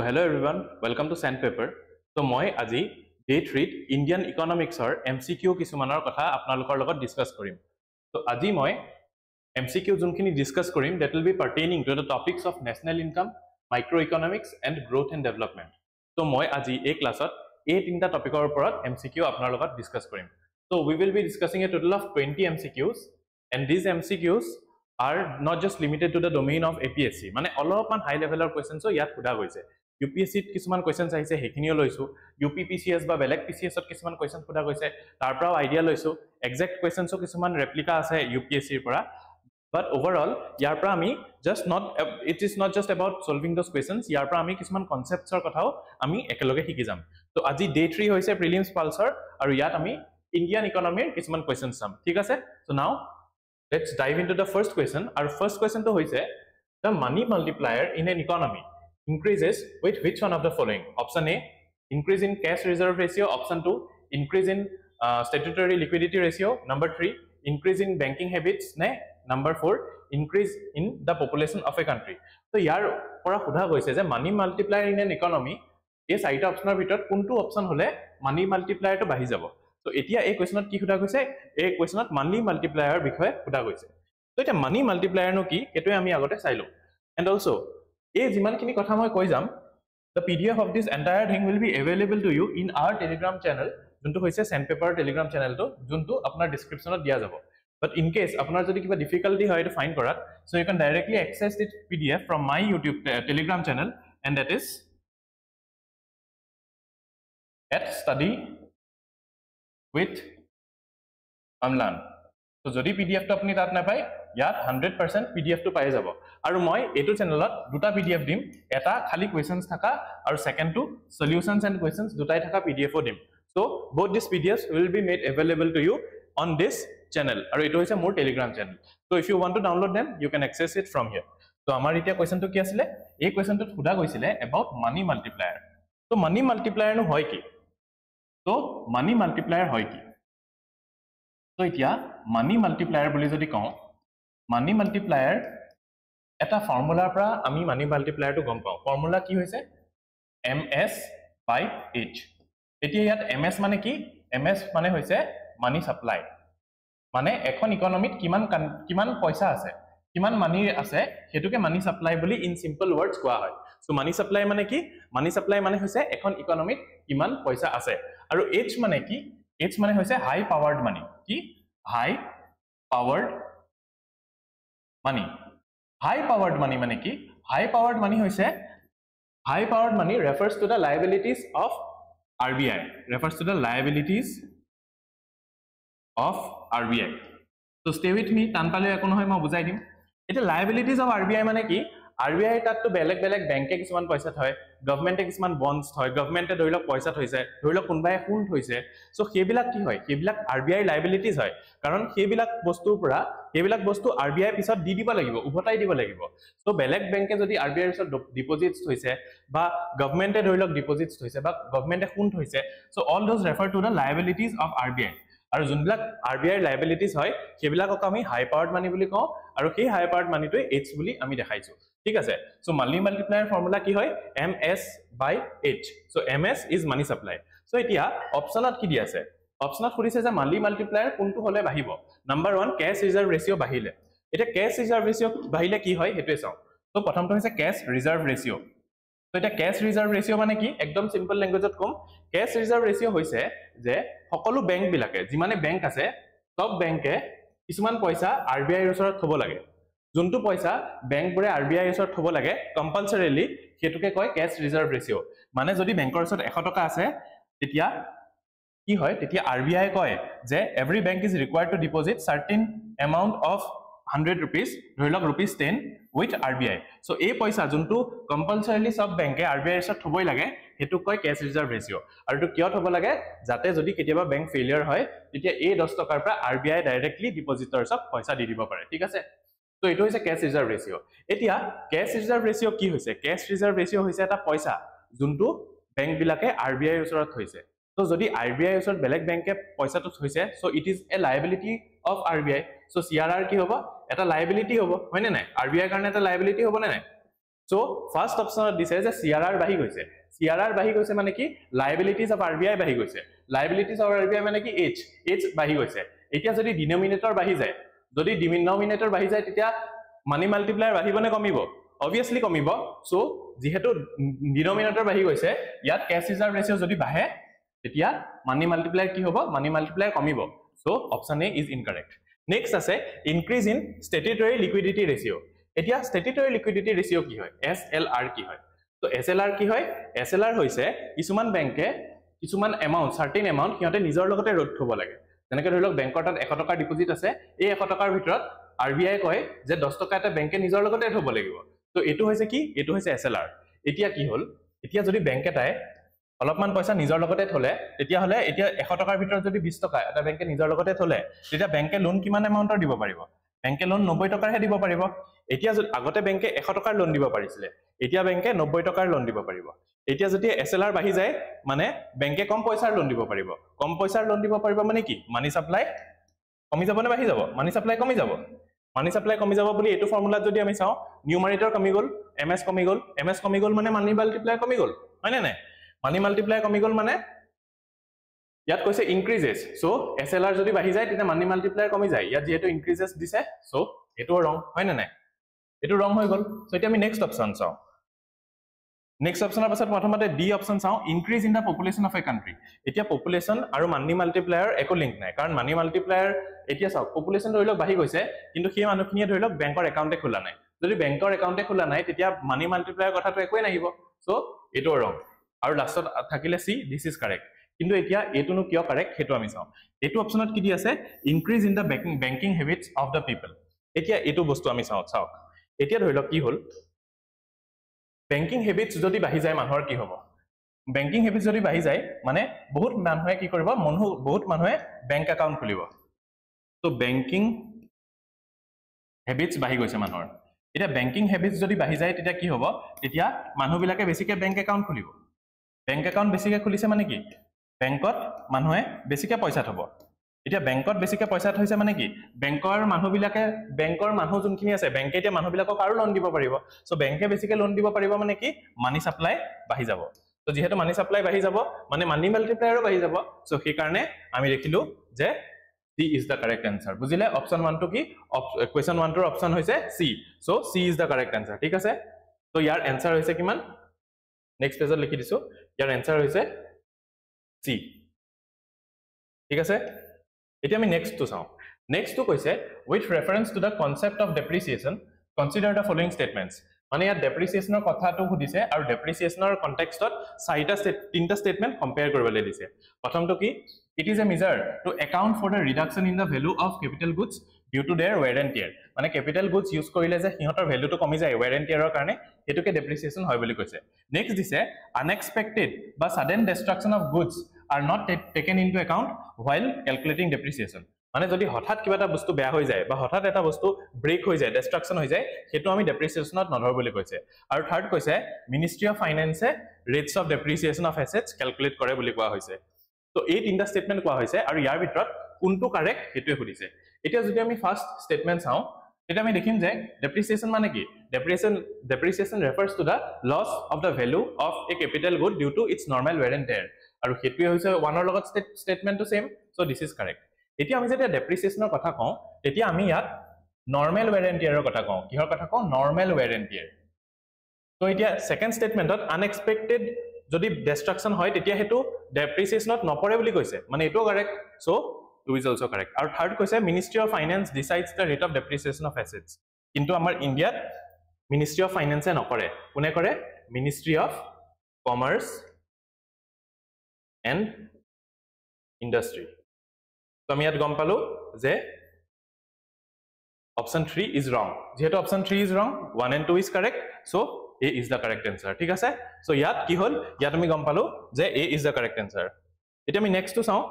hello everyone, welcome to Sandpaper. So moi আজি day 3 Indian economics or MCQ কিছুমানৰ কথা আপোনালোকৰ লগত ডিসকাস কৰিম. So আজি মই MCQ যোনখিনি ডিসকাস কৰিম that will be pertaining to the topics of national income, microeconomics and growth and development. So moi আজি এই ক্লাছত এই তিনটা টপিকৰ ওপৰত MCQ আপোনাৰ লগত ডিসকাস কৰিম. So we will be discussing a total of 20 MCQs and these MCQs are not just limited to the domain of APSC. মানে অলপমান হাই লেভেলৰ কোৱেশ্চনছ ইয়াত খুদা গৈছে. UPSC ত কিছুমান কোৱেশ্চনছ আহিছে হেখিনিও লৈছো. UPPCS বা বেলেগ PCS ত কিছুমান কোৱেশ্চন খুদা গৈছে. তাৰ পৰাও আইডিয়া লৈছো. এক্সাক্ট কোৱেশ্চনছও কিছুমান ৰেপ্লিকা আছে UPSC ৰ পৰা. But overall, ইয়াৰ পৰা আমি it is not just about solving those questions. ইয়াৰ পৰা আমি কিছুমান কনসেপ্টছৰ কথাও আমি একেলগে শিকি যাম. তো আজি day 3 হৈছে প্ৰিলিমছ পালছৰ আৰু ইয়াত আমি ইণ্ডিয়ান ইকনমিৰ কিছুমান কোৱেশ্চনছ চাম. ঠিক আছে? So now let's dive into the first question. Our first question to hoise the money multiplier in an economy increases with which one of the following? Option A, increase in cash reserve ratio. Option 2, increase in statutory liquidity ratio. Number 3, increase in banking habits. Number 4, increase in the population of a country. So yar pora khudha hoise je money multiplier in an economy এই চাৰিটা অপচনৰ ভিতৰত কোনটো option হলে মানি multiplier টো বাঢ়ি যাব. So এতিয়া এই কোৱেশ্চনত কি খুদা গৈছে এই কোৱেশ্চনত মানি মাল্টিপ্লায়াৰ বিষয়ে খুদা গৈছে. তো এটা মানি মাল্টিপ্লায়াৰ নো কি এটো আমি আগতে চাইলো. এন্ড অলসো এই যিমানখিনি কথা মই কৈ যাম the PDF of this entire thing will be available to you in our Telegram channel যোনটো হৈছে Sandpaper Telegram channel টো যোনটো আপোনাৰ ডেসক্ৰিপচনত দিয়া যাব. But in case আপোনাৰ যদি কিবা ডিফিকাল্টি হয় to find কৰাত so you can directly access this PDF from my YouTube Telegram channel and that is at study with Amlan. So যদি PDF টো আপুনি তাত না পায় ইয়াত 100% PDF টো পাই যাব আৰু মই এটো চেনেলত দুটা PDF দিম এটা খালি কোৱেশ্চনছ থাকা আৰু সেকেন্ড টু সলিউশনছ এন্ড কোৱেশ্চনছ দুটাই থাকা PDF ও দিম. So both these PDFs will be made available to you on this channel আৰু এটো হৈছে মোৰ Telegram channel. So if you want to download them you can access it from here. So আমাৰ এতিয়া কোৱেশ্চনটো কি আছিল এই কোৱেশ্চনটো খুদা গৈছিল about money multiplier. So money multiplier নো হয় কি? So money multiplier হয় কি? So এতিয়া money multiplier বুলি যদি কওঁ money multiplier এটা ফৰ্মুলাৰ পৰা আমি money multiplier টো গম পাওঁ. ফৰ্মুলা কি হৈছে MS/H. এতিয়া ইয়াত MS মানে কি? MS মানে হৈছে money supply. মানে এখন ইকনমিত কিমান পইচা আছে কিমান মানি আছে হেতুকে মানি সাপ্লাই বুলি ইন সিম্পল ওয়ার্ডস কোৱা হয়. সো মানি সাপ্লাই মানে কি? মানি সাপ্লাই মানে হৈছে এখন ইকনমিত কিমান পইচা আছে আৰু H মানে কি? H মানে হৈছে হাই পাৱাৰ্ড মানি. কি? হাই পাৱাৰ্ড মানি. হাই পাৱাৰ্ড মানি মানে কি? হাই পাৱাৰ্ড মানি হৈছে high powered money refers to the liabilities of RBI. Refers to the liabilities of RBI. So stay with me. Tanpale ekon hoy ma bujai dim. Eta liabilities of RBI mane ki RBI tat to belek bank e kisman paisa thoy, government e kisman bonds thoy, government e doilok paisa thoise, doilok kunbai hund hoise. So hebilak ki hoy? Hebilak RBI liabilities hoy. Karon hebilak bostur pora hebilak bostu RBI pisot di diba lagibo, ubotai diba lagibo. So belek bank e jodi RBI pisot deposits hoise ba government e doilok deposits hoise ba government e hund hoise. So all those refer to the liabilities of RBI. আৰু যোনবিলাক RBI লায়াবিলিটিজ হয় সেবিলাকক আমি হাই powered মানি বুলি কওঁ আৰু সেই হাই powered মানিটো H বুলি আমি দেখাইছো. ঠিক আছে? সো মানি মাল্টিপ্লায়াৰ ফৰ্মুলা কি হয় MS/H. So MS is money supply. So এতিয়া অপচনত কি দি আছে? অপচনত খুদিছে যে মানি মাল্টিপ্লায়াৰ কোনটো হলে বাঢ়িব. নাম্বাৰ 1 ক্যাশ ৰিজাৰ্ভ ৰেশিও বাঢ়িলে. এটা ক্যাশ ৰিজাৰ্ভ ৰেশিও বাঢ়িলে কি হয় হেতুৱে চাও. সো প্ৰথমটো হৈছে ক্যাশ ৰিজাৰ্ভ ৰেশিও. So এটা ক্যাশ ৰিজাৰ্ভ ৰেশিও মানে কি একদম সিম্পল ল্যাঙ্গুৱেজত কম ক্যাশ ৰিজাৰ্ভ ৰেশিও হৈছে যে সকলো বেংক বিলাকে যিমানে বেংক আছে সব বেংকে কিছুমান পইচা RBI ৰ ওচৰত থব লাগে. যোনটো পইচা বেংকবোৰে RBI ৰ ওচৰত থব লাগে কম্পালসৰিলি হেতুকে কয় ক্যাশ ৰিজাৰ্ভ ৰেশিও. মানে যদি বেংকৰ ওচৰত 100 টকা আছে তেতিয়া কি হয় তেতিয়া RBI কয় যে every bank is required to deposit certain amount of 100 rupees ধৰিলক rupees 10 with RBI. So এই পইচা যোনটো কম্পালসৰিলি সব বেংকে RBI ৰ থবই লাগে হেতু কয় ক্যাশ ৰিজাৰ্ভ ৰেশিও. আৰু তো কিয় থব লাগে যাতে যদি কেতিয়াবা বেংক ফেইলিয়াৰ হয় তেতিয়া এই 10 টকাৰ পৰা RBI ডাইৰেক্টলি ডিপজিটৰছক পইচা দি দিব পাৰে. ঠিক আছে? তো এটো হৈছে ক্যাশ ৰিজাৰ্ভ ৰেশিও. এতিয়া ক্যাশ ৰিজাৰ্ভ ৰেশিও কি হৈছে? ক্যাশ ৰিজাৰ্ভ ৰেশিও হৈছে এটা পইচা যোনটো বেংক বিলাকে RBI ৰ ওচৰত থৈছে. So যদি RBI ৰ ওচৰত বেলেগ বেংকে পইচাটো থৈছে so it is a liability of RBI. So CRR কি হ'ব? এটা লায়াবিলিটি হ'ব, হয় নে নাই? RBI কাৰণে এটা লায়াবিলিটি হ'ব নে নাই? So first option দিছে যে CRR বাঢ়ি গৈছে CRR বাঢ়ি গৈছে মানে কি liabilities of RBI বাঢ়ি গৈছে liabilities of RBI মানে কি H বাঢ়ি গৈছে এতিয়া যদি ডিনোমিনেটৰ বাঢ়ি যায় যদি ডিনোমিনেটৰ বাঢ়ি যায় তেতিয়া মানি মাল্টিপ্লায়াৰ বাঢ়িব নে কমিব obviously কমিব so যেহেতু ডিনোমিনেটৰ বাঢ়ি গৈছে ইয়াত cash reserve ratio যদি বাঢ়ে তেতিয়া মানি মাল্টিপ্লায়াৰ কি হ'ব মানি মাল্টিপ্লায়াৰ কমিব so option A is incorrect next আছে increase in statutory liquidity ratio এতিয়া statutory liquidity ratio কি হয় SLR কি হয় তো SLR কি হয় SLR হৈছে কিছুমান বেংকে কিছুমান এমাউন্ট certain amount সিহঁতে নিজৰ লগতে ৰদ থব লাগে যেনেকৈ ধৰি লওক বেংকৰ তাত 100 টকা ডিপোজিট আছে এই 100 টকাৰ ভিতৰত RBI কয় যে 10 টকা এটা বেংকে নিজৰ লগতে থব লাগিব তো এটো হৈছে কি এটো হৈছে SLR এতিয়া কি হল এতিয়া যদি বেংক এটাই অলপমান পইচা নিজৰ লগতে থলে তেতিয়া হলে এতিয়া 100 টকাৰ ভিতৰত যদি 20 টকা এটা বেংকে নিজৰ লগতে থলে তেতিয়া বেংকে লোন কিমান এমাউন্টৰ দিব পাৰিব বেংকে লোন 90 টকাৰহে দিব পাৰিব এতিয়া যদি আগতে বেংকে 100 টকাৰ লোন দিব পাৰিছিলে এতিয়া বেংকে 90 টকাৰ লোন দিব পাৰিব এতিয়া যদি SLR বাঢ়ি যায় মানে বেংকে কম পইচাৰ লোন দিব পাৰিব কম পইচাৰ লোন দিব পাৰিব মানে কি মানি সাপ্লাই কমি যাব নে বাঢ়ি যাব মানি সাপ্লাই কমি যাব মানি সাপ্লাই কমি যাব বুলি এটো ফৰ্মুলাত যদি আমি চাও নিউমাৰেটৰ কমি গল MS কমি গল মানে মানি মাল্টিপ্লাই কমি গল হয় নে নাই মানি মাল্টিপ্লাই কমি গল মানে ইয়াত কৈছে ইনক্ৰিজেস সো SLR যদি বাঢ়ি যায় তেতিয়া মানি মাল্টিপ্লায়াৰ কমি যায় ইয়াত যেহেতু ইনক্ৰিজেস দিছে সো এটো ৰং হয় না নাই এটো ৰং হৈ গল সো এতিয়া আমি নেক্সট অপচন চাও নেক্সট অপচনৰ পাছত প্ৰথমতে ডি অপচন চাও increase in the population of A country এতিয়া পপুলেশন আৰু মানি মাল্টিপ্লায়াৰ একো লিংক নাই কাৰণ মানি মাল্টিপ্লায়াৰ এতিয়া চাও পপুলেশন ধৰি লওক বাঢ়ি গৈছে কিন্তু সেই মানুহখিনিয়ে ধৰি লওক বেংকৰ একাউণ্টে খোলা নাই যদি বেংকৰ একাউণ্টে খোলা নাই তেতিয়া মানি মাল্টিপ্লায়াৰ কথাটো একোই নাহিব সো এটো ৰং আৰু লাষ্টত থাকিলে সি দিস ইজ কারেক্ট কিন্তু এতিয়া এটোনো কিয় কারেক্ট হেতু আমি চাও এটো অপচনত কি দি আছে increase in the banking habits of the people এতিয়া এটো বস্তু আমি চাও এতিয়া ধৰি লওক কি হল বেংকিং হ্যাবিটস যদি বাঢ়ি যায় মানুহৰ কি হ'ব বেংকিং হ্যাবিটস যদি বাঢ়ি যায় মানে বহুত মানুহে কি কৰিব বহুত মানুহে বেংক একাউণ্ট খুলিব তো বেংকিং হ্যাবিটস বাঢ়ি গৈছে মানুহৰ এতিয়া বেংকিং হ্যাবিটস যদি বাঢ়ি যায় তেতিয়া কি হ'ব তেতিয়া মানুহবিলাকে বেছিকে বেংক একাউণ্ট খুলিব বেংক একাউণ্ট বেছিকে খুলিছে মানে কি বেংকত মানুহে বেছিকে পইচা থব এতিয়া বেংকত বেছিকে পইচা থৈছে মানে কি বেংকৰ মানুহবিলাকে বেংকৰ মানুহ যোনখিনি আছে বেংকে এতিয়া মানুহবিলাকক আৰু লোন দিব পাৰিব সো বেংকে বেছিকে লোন দিব পাৰিব মানে কি মানি সাপ্লাই বাঢ়ি যাব তো যেহেতু মানি সাপ্লাই বাঢ়ি যাব মানে মানি মাল্টিপ্লায়াৰো বাঢ়ি যাব সো সেই কাৰণে আমি দেখিলো যে C is the correct answer বুজিলে অপচন 1 টু কি কোৱেশ্চন 1 ৰ অপচন হৈছে C so C is the correct answer ঠিক আছে তো ইয়াৰ এনসাৰ হৈছে কিমান নেক্সট পেজত লিখি দিছো ইয়াৰ এনসাৰ হৈছে C ঠিক আছে এতিয়া আমি নেক্সট টু চাও নেক্সট টু কৈছে with reference to the concept of depreciation consider the following statements মানে ইয়াত depreciationৰ কথাটো সুধিছে আৰু depreciationৰ কনটেক্সটত তিনটা স্টেটমেন্ট কম্পেয়াৰ কৰিবলৈ দিছে প্ৰথমটো কি it is a measure to account for the reduction in the value of capital goods due to their wear and tear মানে capital goods use কৰিলে যে সিহঁতৰ ভ্যালুটো কমি যায় wear and tearৰ কাৰণে হেতুকে depreciation হয় বুলি কৈছে নেক্সট দিছে unexpected বা sudden destruction of goods are not taken into account while calculating depreciation মানে যদি হঠাৎ কিবা এটা বস্তু বেয়া হৈ যায় বা হঠাৎ এটা বস্তু ব্ৰেক হৈ যায় ডিস্ট্ৰাকশন হৈ যায় হেতু আমি ডেপ্ৰিসিয়েশনত নধৰ বুলি কৈছে আৰু থাৰ্ড কৈছে মিনিষ্ট্ৰি অফ ফাইনান্সে ৰেটস of depreciation of assets calculate কৰে বুলি কোৱা হৈছে তো এই তিনটা স্টেটমেন্ট কোৱা হৈছে আৰু ইয়াৰ ভিতৰত কোনটো কাৰেক্ট হেতুৱে সুধিছে এতিয়া যদি আমি ফাৰ্স্ট স্টেটমেন্ট চাও এটা আমি দেখিম যে ডেপ্ৰিসিয়েশন মানে কি depreciation refers to the loss of the value of a capital good due to its normal wear and tear আৰু হেতুৱে হৈছে ওৱানৰ লগত স্টেটমেন্টটো same so this is correct এতিয়া আমি যেতিয়া ডেপ্ৰিসিয়েশনৰ কথা কওঁ তেতিয়া আমি ইয়াত নৰ্মাল wear and tearৰ কথা কওঁ কিহৰ কথা কওঁ নৰ্মাল wear and tear তো এতিয়া সেকেন্ড স্টেটমেন্টত আনএক্সপেক্টেড যদি ডিস্ট্ৰাকশন হয় তেতিয়া হেতু ডেপ্ৰিসিয়েশনত নপৰে বুলি কৈছে মানে এটো correct so two is also correct আৰু থাৰ্ড কৈছে ministry of finance decides the rate of depreciation of assets কিন্তু আমাৰ ইন্ডিয়াত মিনিষ্ট্ৰি অফ ফাইনান্সে নকৰে কোনে কৰে ministry of commerce and industry তো আমি ইয়াত গম পালো যে option 3 is wrong যেহেতু option 3 is wrong 1 and 2 is correct so A is the correct answer ঠিক আছে so ইয়াত কি হল ইয়াত আমি গম পালো যে A is the correct answer এটা আমি নেক্সট টু চাও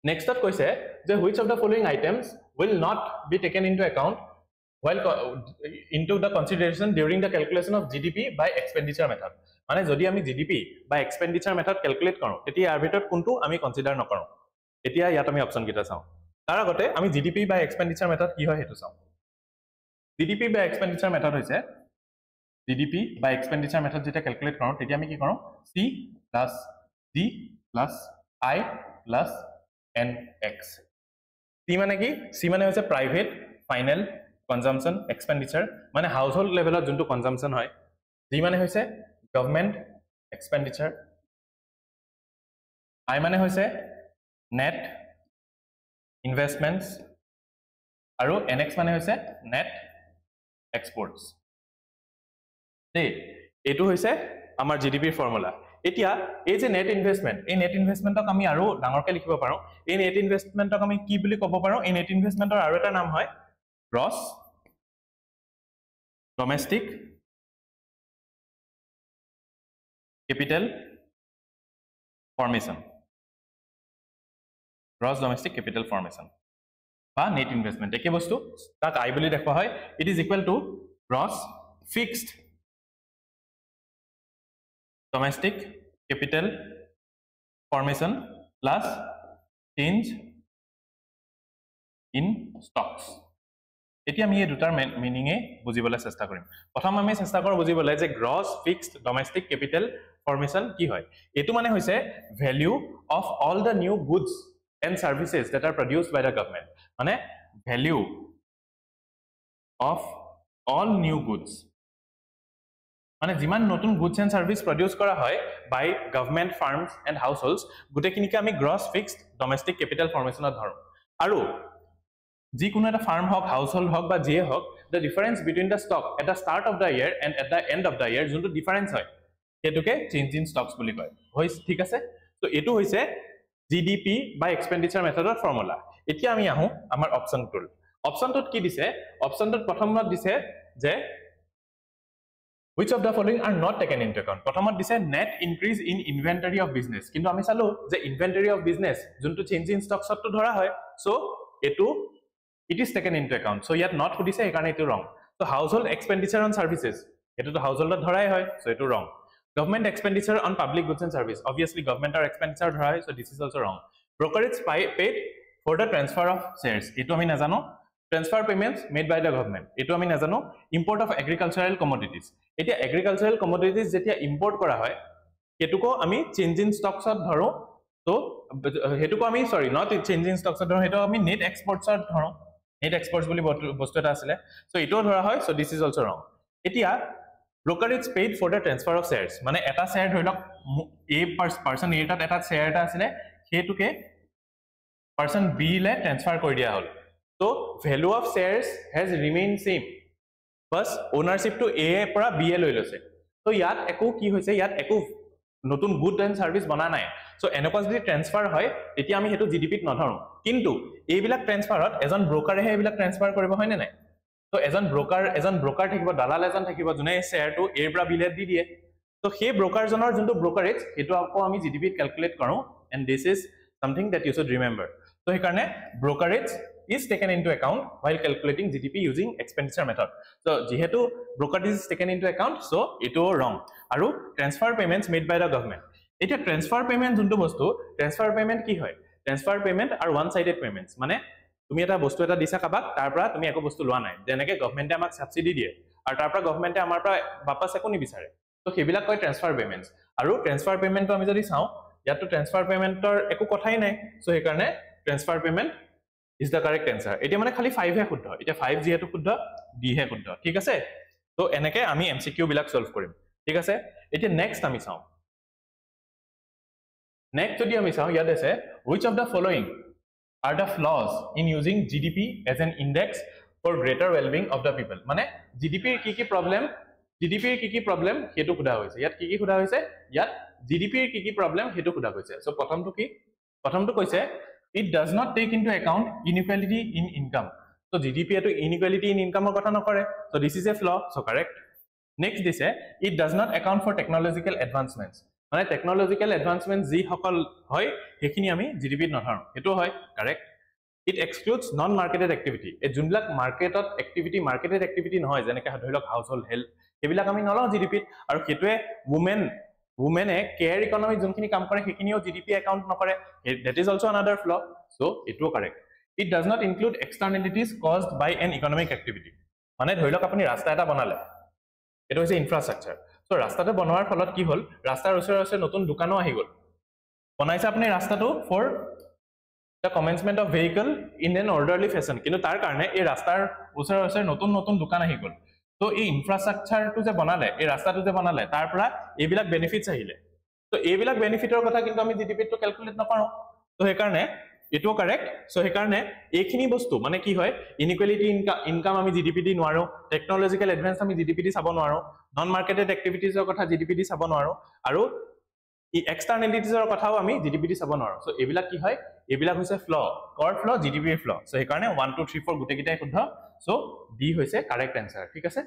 নেক্সটত কৈছে যে which of the following items will not be taken into account while into the consideration during the calculation of GDP by expenditure method মানে যদি আমি GDP by expenditure method calculate কৰো তেতিয়া ইয়াৰ ভিতৰত কোনটো আমি কনসিডাৰ নকৰো এতিয়া ইয়াত আমি অপচন কিটা চাও তাৰ আগতে আমি GDP by expenditure method কি হয় হেতু চাও GDP by expenditure method হৈছে জিডিপি বা এক্সপেন্ডিচাৰ মেথড যেতিয়া ক্যালকুলেট কৰোঁ তেতিয়া আমি কি কৰোঁ C plus D plus I plus NX C মানে কি C মানে হৈছে প্ৰাইভেট ফাইনেল কনজাম্পশন এক্সপেন্ডিচাৰ মানে হাউস হোল্ড লেভেলত যোনটো কনজাম্পশন হয় D মানে হৈছে গভৰ্নমেন্ট এক্সপেন্ডিচাৰ I মানে হৈছে নেট ইনভেষ্টমেন্টস আৰু NX মানে হৈছে নেট এক্সপোৰ্টস এইটো হৈছে আমাৰ জিডিপিৰ ফৰ্মুলা এতিয়া এই যে নেট ইনভেষ্টমেন্ট এই নেট ইনভেষ্টমেন্টক আমি আৰু ডাঙৰকে লিখিব পাৰো এই নেট ইনভেষ্টমেন্টক আমি কি বুলি ক'ব পাৰো এই নেট ইনভেষ্টমেন্টৰ আৰু এটা নাম হয় gross domestic capital formation gross domestic capital formation বা নেট ইনভেষ্টমেন্ট একে বস্তু তাক আই বুলি দেখুৱা হয় it is equal to gross fixed domestic capital formation plus change in stocks এতিয়া আমি এই দুটাৰ মিনিং এ বুজিবলৈ চেষ্টা কৰিম প্ৰথম আমি চেষ্টা কৰোঁ বুজিবলৈ যে gross fixed domestic capital formation কি হয় এটো মানে হৈছে value of all the new goods and services that are produced by the government মানে value of all new goods মানে যিমান নতুন গুডস এণ্ড সার্ভিস প্রডিউস করা হয় by government firms and households গোটেইখিনিকে আমি গ্ৰছ ফিক্সড ডমেষ্টিক ক্যাপিটেল ফৰ্মেশনত ধৰোঁ আৰু যিকোনো এটা ফার্ম হক হাউস হোল্ড হক বা যিয়ে হক the difference between the stock at the start of the year and at the end of the year যোনটো ডিফারেন্স হয় সেটোকে চেঞ্জ ইন স্টকস বুলি কয় হৈছে ঠিক আছে তো এটো হৈছে জিডিপি বা এক্সপেন্ডিচাৰ মেথডৰ ফৰ্মুলা এতিয়া আমি আহো আমাৰ অপচনটোত কি দিছে অপচনটোত প্ৰথমত দিছে যে which of the following are not taken into account প্ৰথমত দিছে net increase in inventory of business কিন্তু আমি চালো যে inventory of business যোনটো change in stocks তো ধৰা হয় so এটো it is taken into account so ইয়াত not খুদিছে একাৰণে এটো wrong so household expenditure on services এটো তো householdত ধৰাই হয় so এটো wrong government expenditure on public goods and service obviously government or expenditure ধৰা হয় so this is also wrong brokerage paid for the transfer of shares এটো আমি নাজানো transfer payments made by the government এটো আমি নাজানো import of agricultural commodities এতিয়া agricultural commodities যেতিয়া import কৰা হয় হেতুকো আমি change in stocks ত ধৰো তো হেতুকো আমি sorry not change in stocks ত ধৰো হেতু আমি net exports ত ধৰো net exports বুলি বস্তু এটা আছিল so এটো ধৰা হয় so this is also wrong এতিয়া brokerage paid for the transfer of shares মানে এটা শেয়াৰ ধৰিলক a person a ত এটা শেয়াৰ এটা আছিল হেতুকে person b লে ট্ৰান্সফাৰ কৰি দিয়া হল so value of shares has remained same bas ownership to a পৰা b লৈ লৈছে so ইয়াত একো কি হৈছে ইয়াত একো নতুন গুড এণ্ড সাৰ্ভিস বনা নাই so এনেকুৱা যদি ট্ৰান্সফাৰ হয় তেতিয়া আমি হেতু জিডিপিত নধৰো কিন্তু এইবিলাক ট্ৰান্সফাৰত এজন ব্ৰোকাৰেহে এইবিলাক ট্ৰান্সফাৰ কৰিব হয় নে নাই so এজন ব্ৰোকাৰ থাকিব দালাল এজন থাকিব জনে শেয়াৰটো a পৰা b লে দি দিয়ে so সেই ব্ৰোকাৰজনৰ যোনটো ব্ৰোকাৰেজ হেতু আকৌ আমি জিডিপিত ক্যালকুলেট কৰো and this is something that you should remember so সেই কাৰণে brokerage is taken into account while calculating GDP using expenditure method. So, jihetu brokerage is taken into account, so it is wrong. Aru transfer payments made by the government. Eta transfer payment juntu bostu, transfer payment ki hoy? Transfer payment are one-sided payments. Mane tumi eta bostu eta disa kabak, tarpra tumi eko bostu loa nai. Jeneke government amak subsidy diye. Ar tarpra government amar pra bapas eko ni bisare. So hebilak koi transfer payments. Aru transfer payment to ami jodi sao, yato transfer payment tor eko kothai nai. So he karone transfer payment is the correct answer এটা মানে খালি 5 হে শুদ্ধ এটা 5 যেহেতু শুদ্ধ d হে শুদ্ধ ঠিক আছে তো এনেকে আমি এমসিকিউ বিলাক সলভ কৰিম ঠিক আছে এটা নেক্সট আমি চাও নেক্সট যদি আমি চাও ইয়াত আছে which of the following are the flaws in using gdp as an index for greater well-being of the people মানে gdp এর কি কি প্রবলেম হেতু খুদা হৈছে ইয়াত কি খুদা হৈছে ইয়াত gdp এর কি প্রবলেম হেতু খুদা হৈছে সো প্ৰথমটো কৈছে it does not take into account inequality in income so gdp to inequality in income kotha nokore so this is a flaw so correct next this it does not account for technological advancements mane technological advancements ji hokol hoy hekhini ami gdp t nodharu eto hoy correct it excludes non marketed activity e junblak marketed activity nohoy jeneke dhorilok household health hebilak ami nolo gdp t aru ketue women a care economy junkhini kam kore hekinio gdp account nokore that is also another flaw so it was correct it does not include externalities caused by an economic activity mane dhorilok apuni rasta eta banale এটা হৈছে infrastructure so ৰাস্তাটো বনোৱাৰ ফলত কি হ'ল ৰাস্তাৰ ওচৰে ওচৰে নতুন দোকানো আহি গ'ল বনাইছে আপুনি ৰাস্তাটো for the commencement of vehicle in an orderly fashion কিন্তু তাৰ কাৰণে এই ৰাস্তাৰ ওচৰে ওচৰে নতুন নতুন দোকান আহি গ'ল তো এই ইনফ্ৰাষ্ট্ৰাকচাৰটো যে বনালে এই ৰাস্তাটো যে বনালে তাৰ পৰা এইবিলাক বেনিফিটছ আহিলে তো এইবিলাক বেনিফিটৰ কথা কিন্তু আমি জিডিপিটো ক্যালকুলেট নকৰো তো সেই কাৰণে এটো কাৰেক্ট সো সেই কাৰণে এইখিনি বস্তু মানে কি হয় ইনইকুৱেলিটি ইনকাম আমি জিডিপি দি নোৱাৰো টেকনলজিক্যাল এডভান্স আমি জিডিপি দি চাব নোৱাৰো নন মাৰ্কেটেড এক্টিভিটিজৰ কথা জিডিপি দি চাব নোৱাৰো আৰু এক্সটাৰ্নেলিটিজৰ কথাও আমি জিডিপি দি চাব নোৱাৰো সো এইবিলাক কি হয় এইবিলাক হৈছে ফ্ল কৰ ফ্ল জিডিপি ফ্ল সো সেই কাৰণে 1 2 3 4 গুটেকিটাই শুদ্ধ সো ডি হৈছে কাৰেক্ট আনসাৰ ঠিক আছে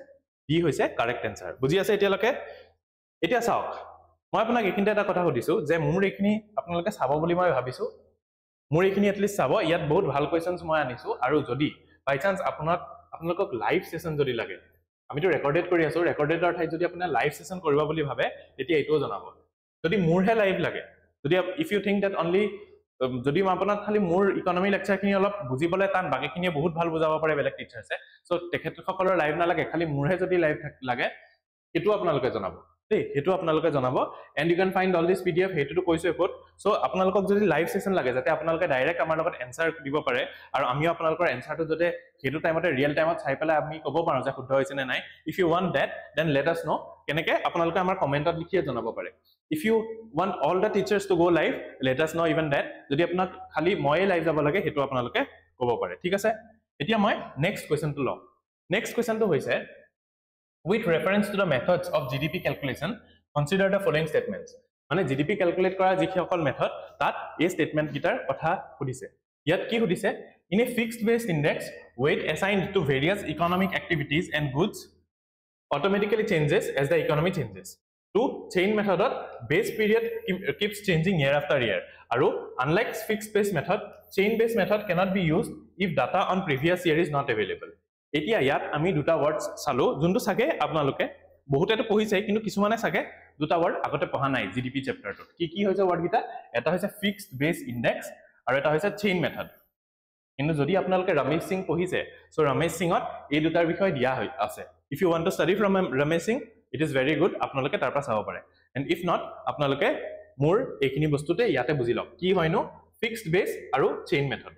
ডি হৈছে কাৰেক্ট আনসাৰ বুজি আছে এতিয়ালৈকে এতিয়া চাওক মই আপোনাক এখিনতে এটা কথা সুধিছো যে মোৰ এখিনি আপোনালোকে চাব বুলি মই ভাবিছো মোৰ এখিনি এটলিষ্ট চাব ইয়াত বহুত ভাল কোৱেশ্চনছ মই আনিছো আৰু যদি বাই চান্স আপোনালোকক লাইভ সেশন যদি লাগে আমিতো ৰেকৰ্ডেড কৰি আছো ৰেকৰ্ডেডৰ ঠাইত যদি আপোনাৰ লাইভ সেশন কৰিব বুলি ভাবে তেতিয়া এটোও জনাব যদি মোৰহে লাইভ লাগে যদি if you think that only যদি মই আপোনাক খালি মোৰ ইকোনমি লেকচাৰখিনি অলপ বুজিবলে টান বাকিখিনিয়ে বহুত ভাল বুজাব পাৰে বেলেগ টিচাৰছে সো তেখেতসকলৰ লাইভ নালাগে খালি মোৰহে যদি লাইভ লাগে এটো আপোনালোকে জনাব দেই হেতু আপোনালোকে জনাব and you can find all this PDF হেতুটো কৈছো একত সো আপোনালোকক যদি লাইভ সেশন লাগে যাতে আপোনালোকে ডাইৰেক্ট আমাৰ লগত এনসাৰ দিব পাৰে আৰু আমিও আপোনালোকৰ এনসাৰটো যদি হেতু টাইমতে ৰিয়েল টাইমত চাই পেলাই আমি ক'ব পাৰো যে শুদ্ধ হৈছে নে নাই if you want that then let us know কেনেকে আপোনালোকে আমাৰ কমেন্টত লিখিয়ে জনাব পাৰে if you want all the teachers to go live let us know even that যদি আপোনাক খালি মই লাইভ যাব লাগে হেতু আপোনালোকে ক'ব পাৰে ঠিক আছে এতিয়া মই নেক্সট কোৱেশ্চনটো লম নেক্সট কোৱেশ্চনটো হৈছে with reference to the methods of GDP calculation, consider the following statements. মানে GDP calculate কৰা যিসকল মেথড তাত এই স্টেটমেন্ট গিটাৰ কথা সুধিছে ইয়াত কি সুধিছে in a fixed based index weight assigned to various economic activities and goods automatically changes as the economy changes. To chain method base period keeps changing year after year. Aru unlike fixed based method, chain based method cannot be used if data on previous year is not available. এতিয়া ইয়াত আমি দুটা ওয়ার্ডস চালো যোনটো সাগে আপোনালোকে বহুতেটো পঢ়িছে কিন্তু কিছুমানে সাগে দুটা ওয়ার্ড আগতে পঢ়া নাই জিডিপি চ্যাপ্টাৰটো কি হৈছে ওয়াৰ্ড গিটা এটা হৈছে ফিক্সড বেস ইনডেক্স আৰু এটা হৈছে চেইন মেথড কিন্তু যদি আপোনালোকে ৰমেশ সিং পঢ়িছে সো ৰমেশ সিংত এই দুটাৰ বিষয় দিয়া আছে if you want to study from Ramesh Singh it is very good আপোনালোকে তাৰ পৰা চাব পাৰে এন্ড ইফ নট আপোনালোকে মোৰ এইখিনি বস্তুতে ইয়াতে বুজি লওক কি হয়নো ফিক্সড বেস আৰু চেইন মেথড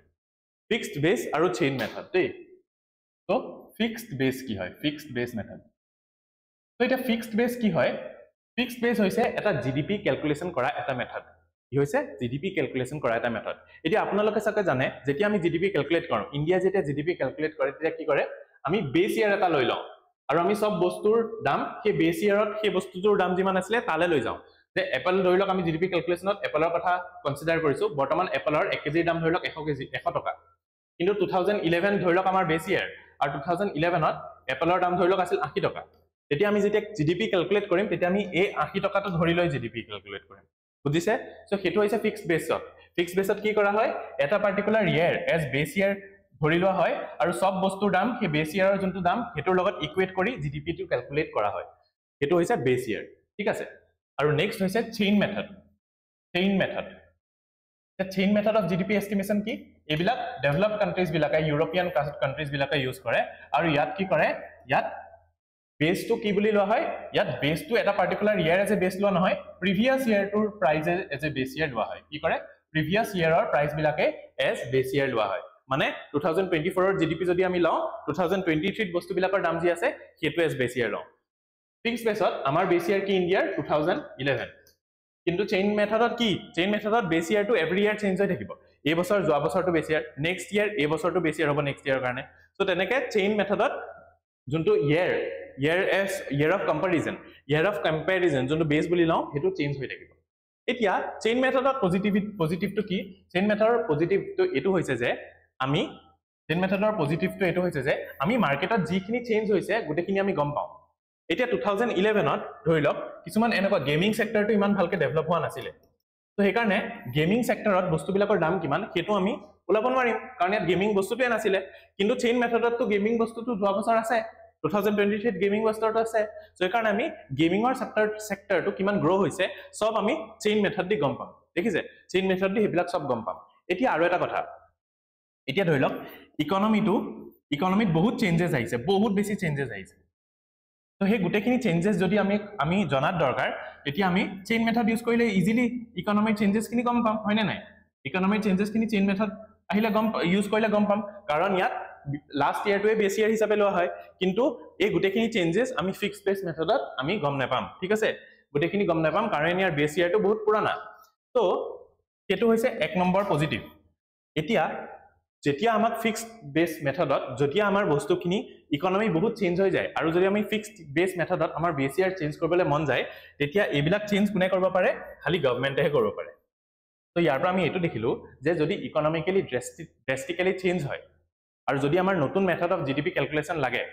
ফিক্সড বেস আৰু চেইন মেথড দেই So fixed base কি হয় fixed base method so এটা fixed base কি হয় fixed base হৈছে এটা জিডিপি ক্যালকুলেশন কৰা এটা মেথড কি হৈছে জিডিপি ক্যালকুলেশন কৰা এটা মেথড এতিয়া আপোনালোকে সাকে জানে যেতিয়া আমি জিডিপি ক্যালকুলেট কৰো ইন্ডিয়া যেতিয়া জিডিপি ক্যালকুলেট কৰে তেতিয়া কি কৰে আমি বেস ইয়াৰ এটা লৈ লওঁ আৰু আমি সব বস্তুৰ দাম সেই বেস ইয়াৰত সেই বস্তুটোৰ দাম যিমান আছিল তালে লৈ যাওঁ যে এপল ধৰি লওক আমি জিডিপি ক্যালকুলেশনত এপলৰ কথা কনসিডাৰ কৰিছো বৰ্তমান এপলৰ 1 কেজি দাম ধৰি লওক 100 কেজি 100 টকা কিন্তু 2011 ধৰি লওক আমাৰ বেস ইয়াৰ আৰু 2011 ত এপলৰ দাম ধৰি লওক আছিল 80 টকা তেতিয়া আমি যেতিয়া জিডিপি ক্যালকুলেট কৰিম তেতিয়া আমি এই 80 টকাটো ধৰি লৈ জিডিপি ক্যালকুলেট কৰিম বুজিছে সো হেতু হৈছে ফিক্সড বেছত কি কৰা হয় এটা পাৰ্টিকুলাৰ ইয়াৰ এজ বেস ইয়াৰ ধৰি লোৱা হয় আৰু সব বস্তুৰ দাম সেই বেস ইয়াৰৰ যোনটো দাম হেতুৰ লগত ইকুৱেট কৰি জিডিপি টো ক্যালকুলেট কৰা হয় হেতু হৈছে বেস ইয়াৰ ঠিক আছে আৰু নেক্সট হৈছে chain method The chain method of GDP estimation কি এবিলাক ডেভেলপড কান্ট্রিজ বিলাকে ইউৰোপিয়ান কান্ট্ৰিজ বিলাকে ইউজ কৰে আৰু ইয়াত কি কৰে ইয়াত বেস টু কি বুলি লোৱা হয় ইয়াত বেস টু এটা particular year as a base লোৱা নহয় প্ৰিভিয়াস ইয়াৰ টুৰ price as a base year লোৱা হয় কি কৰে প্ৰিভিয়াস ইয়াৰৰ প্ৰাইস বিলাকে এজ বেস ইয়াৰ লোৱা হয় মানে 2024 ৰ জিডিপি যদি আমি লওঁ 2023 ত বস্তু বিলাকৰ দাম যি আছে হেতু এজ বেস ইয়াৰ লওঁ ফিক্সড বেসত আমাৰ বেস ইয়াৰ কি ইন্ডিয়াৰ 2011 কিন্তু চেইন মেথডত কি চেইন মেথডত বেস ইয়াৰ টু এভৰি ইয়াৰ চেঞ্জ হৈ থাকিব এই বছৰ যোৱা বছৰটো বেস ইয়াৰ নেক্সট ইয়াৰ এই বছৰটো বেস ইয়াৰ হ'ব নেক্সট ইয়াৰৰ কাৰণে সো তেনেকে চেইন মেথডত যোনটো ইয়াৰ অফ কম্পাৰিজন যোনটো বেস বুলি লওঁ হেতু চেঞ্জ হৈ থাকিব এতিয়া চেইন মেথডত পজিটিভটো কি চেইন মেথডৰ পজিটিভটো এটো হৈছে যে আমি চেইন মেথডৰ পজিটিভটো এটো হৈছে যে আমি মাৰ্কেটত যিখিনি চেঞ্জ হৈছে গুটেখিনি আমি গম পাওঁ এতিয়া 2011 ত ধৰি লওক কিছুমান এনেকুৱা গেমিং সেক্টৰটো ইমান ভালকে ডেভেলপ হোৱা নাছিল তো সেই কাৰণে গেমিং সেক্টৰত বস্তুবিলাকৰ দাম কিমান হেতু আমি ওলাব নোৱাৰিম কাৰণ ইয়াত গেমিং বস্তুটোৱে নাছিল কিন্তু চেইন মেথডত তো গেমিং বস্তুটো যোৱা বছৰ আছে 2023 ত গেমিং বস্তুটো আছে সো এই কাৰণে আমি গেমিংৰ সেক্টৰটো কিমান গ্ৰো হৈছে সব আমি চেইন মেথড দি গম পাম দেখিছে চেইন মেথড দি হেবিলাক সব গম পাম এতিয়া আৰু এটা কথা এতিয়া ধৰি লওক ইকোনমিত বহুত চেঞ্জেস আহিছে বহুত বেছি চেঞ্জেস আহিছে তো সেই গোটেইখিনি চেঞ্জেছ যদি আমি জনাত দৰকাৰ তেতিয়া আমি চেইন মেথড ইউজ কৰিলে ইজিলি ইকনমিক চেঞ্জেছখিনি গম পাম হয়নে নাই ইকনমিক চেঞ্জেছখিনি চেইন মেথড আহিলে ইউজ কৰিলে গম পাম কাৰণ ইয়াত লাষ্ট ইয়াৰটোৱে বেছ ইয়াৰ হিচাপে লোৱা হয় কিন্তু এই গোটেইখিনি চেঞ্জেছ আমি ফিক্সড বেছ মেথডত আমি গম নাপাম ঠিক আছে গোটেইখিনি গম নাপাম কাৰণ ইয়াৰ বেছ ইয়াৰটো বহুত পুৰণা তো সেইটো হৈছে এক নম্বৰ পজিটিভ এতিয়া যেতিয়া আমাক ফিক্সড বেছ মেথডত যেতিয়া আমাৰ বস্তুখিনি ইকনমি বহুত চেঞ্জ হৈ যায় আৰু যদি আমি ফিক্সড বেছ মেথডত আমাৰ বেছ ইয়াৰ চেঞ্জ কৰিবলৈ মন যায় তেতিয়া এইবিলাক চেঞ্জ কোনে কৰিব পাৰে খালি গভৰ্ণমেণ্টেহে কৰিব পাৰে তো ইয়াৰ পৰা আমি এইটো দেখিলো যে যদি ইকনমিক্যালি ড্ৰাষ্টিক্যালি চেঞ্জ হয় আৰু যদি আমাৰ নতুন মেথড অফ জিডিপি ক্যালকুলেশন লাগে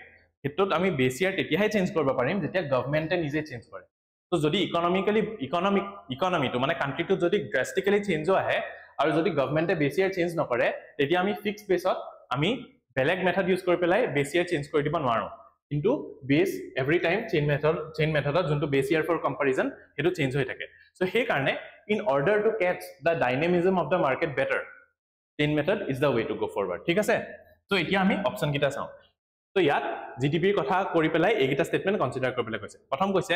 হেতুত আমি বেছ ইয়াৰ তেতিয়াহে চেঞ্জ কৰিব পাৰিম যেতিয়া গভৰ্ণমেণ্টে নিজে চেঞ্জ কৰে তো যদি ইকনমিটো মানে কান্ট্ৰিটো যদি ড্ৰাষ্টিক্যালি চেঞ্জ আহে আৰু যদি গভৰ্ণমেণ্টে বেছ ইয়াৰ চেঞ্জ নকৰে তেতিয়া আমি ফিক্সড বেছত আমি বেলেগ মেথড ইউজ কৰি পেলাই বেছ ইয়াৰ চেঞ্জ কৰি দিব নোৱাৰো কিন্তু বেছ এভৰি টাইম চেইন মেথডত যোনটো বেছ ইয়াৰ ফৰ কম্পাৰিজন হেতু চেঞ্জ হৈ থাকে সো সেই কাৰণে in order to catch the dynamism of the market better chain method is the way to go forward ঠিক আছে তো এতিয়া আমি অপচন কিটা চাও তো ইয়াত জিডিপিৰ কথা কৰি পেলাই এইগিটা স্টেটমেন্ট কনসিডাৰ কৰি পেলাই কৈছে প্ৰথম কৈছে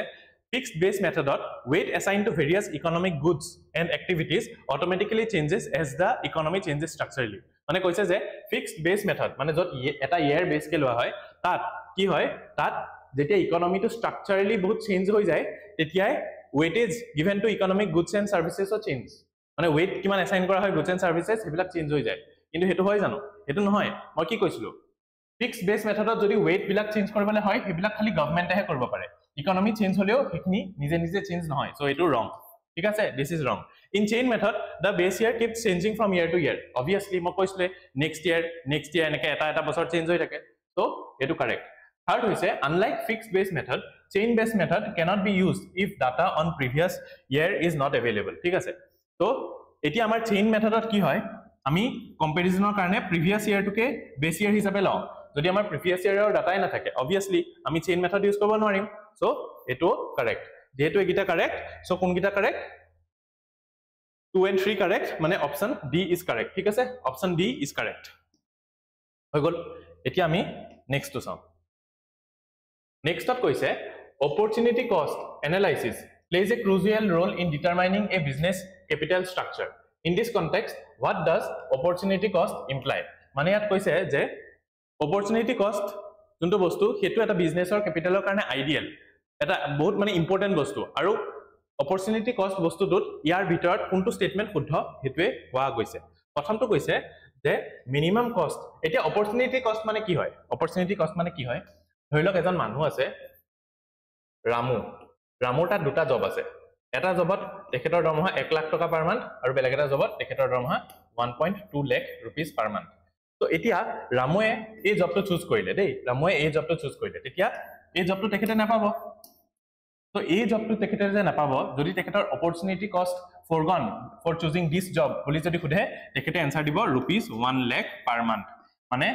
fixed base method weight assigned to various economic goods and activities automatically changes as the economy changes structurally মানে কৈছে যে fixed base method মানে যত এটা year base কে লোৱা হয় তাত কি হয় তাত যেতিয়া ইকনমিটো স্ট্ৰাকচাৰালি বহুত চেঞ্জ হৈ যায় তেতিয়াই weightage given to economic goods and services ও চেঞ্জ মানে weight কিমান assign কৰা হয় goods and services হেবিলাক চেঞ্জ হৈ যায় কিন্তু হেতু হয় জানো হেতু নহয় মই কি কৈছিলো fixed base method যদি weight বিলাক চেঞ্জ কৰিবলৈ হয় হেবিলাক খালি গভৰ্ণমেণ্টেহে কৰিব পাৰে ইকনমি চেঞ্জ হলেও হেখিনি নিজে নিজে চেঞ্জ নহয় সো এটো ৰং ঠিক আছে দিস ইজ ৰং ইন চেইন মেথড দা বেছ ইয়াৰ keeps changing from year to year obviously মই কৈছিলে next year এনেকে এটা বছৰ চেঞ্জ হৈ থাকে সো এটো কাৰেক্ট থাৰ্ড হৈছে unlike fixed base method chain based method cannot be used if data on previous year is not available ঠিক আছে তো এতিয়া আমাৰ চেইন মেথডত কি হয় আমি কম্পাৰিজনৰ কাৰণে প্ৰিভিয়াস ইয়াৰ টুকে বেছ ইয়াৰ হিচাপে লওঁ যদি আমাৰ প্ৰিভিয়াস ইয়াৰৰ ডাটাই না থাকে obviously আমি চেইন মেথড ইউজ কৰিব নোৱাৰিম সো এটো কারেক্ট যেহেতু এগিটা কারেক্ট সো কোন গিটা কারেক্ট 2 and 3 কারেক্ট মানে অপশন ডি ইজ কারেক্ট ঠিক আছে অপশন ডি ইজ কারেক্ট হৈ গল এতিয়া আমি নেক্সট টু চাও নেক্সটত কৈছে opportunity cost analysis plays a crucial role in determining a business capital structure in this context what does opportunity cost imply মানে ইয়াত কৈছে যে opportunity cost যোনটো বস্তু হেতু এটা বিজনেছৰ ক্যাপিটালৰ কাৰণে আইডিয়াল এটা বহুত মানে ইম্পৰ্টেন্ট বস্তু আৰু opportunity cost বস্তুটোত ইয়াৰ ভিতৰত কোনটো স্টেটমেন্ট শুদ্ধ হেতুৱে কোৱা গৈছে প্ৰথমটো কৈছে যে মিনিমাম কষ্ট এতিয়া opportunity cost মানে কি হয় opportunity cost মানে কি হয় ধৰি লওক এজন মানুহ আছে ৰামুৰ তাত দুটা জব আছে এটা জবত তেখেতৰ দৰমহা 1 লাখ টকা পাৰ মান্থ আৰু বেলেগ এটা জবত তেখেতৰ দৰমহা 1.2 লাখ रुपीस পাৰ মান্থ তো এতিয়া ৰামুৱে এই জবটো চুজ কৰিলে দেই ৰামুৱে এই জবটো চুজ কৰিলে তেতিয়া এই জবটো তেখেতে নাপাব তো এই জবটো তেখেতে যে নাপাব যদি তেখেতৰ opportunity cost foregone for choosing this job বুলি যদি খুধে তেখেতে আনসাৰ দিব रुपीस 1 লাখ পাৰ মান্থ মানে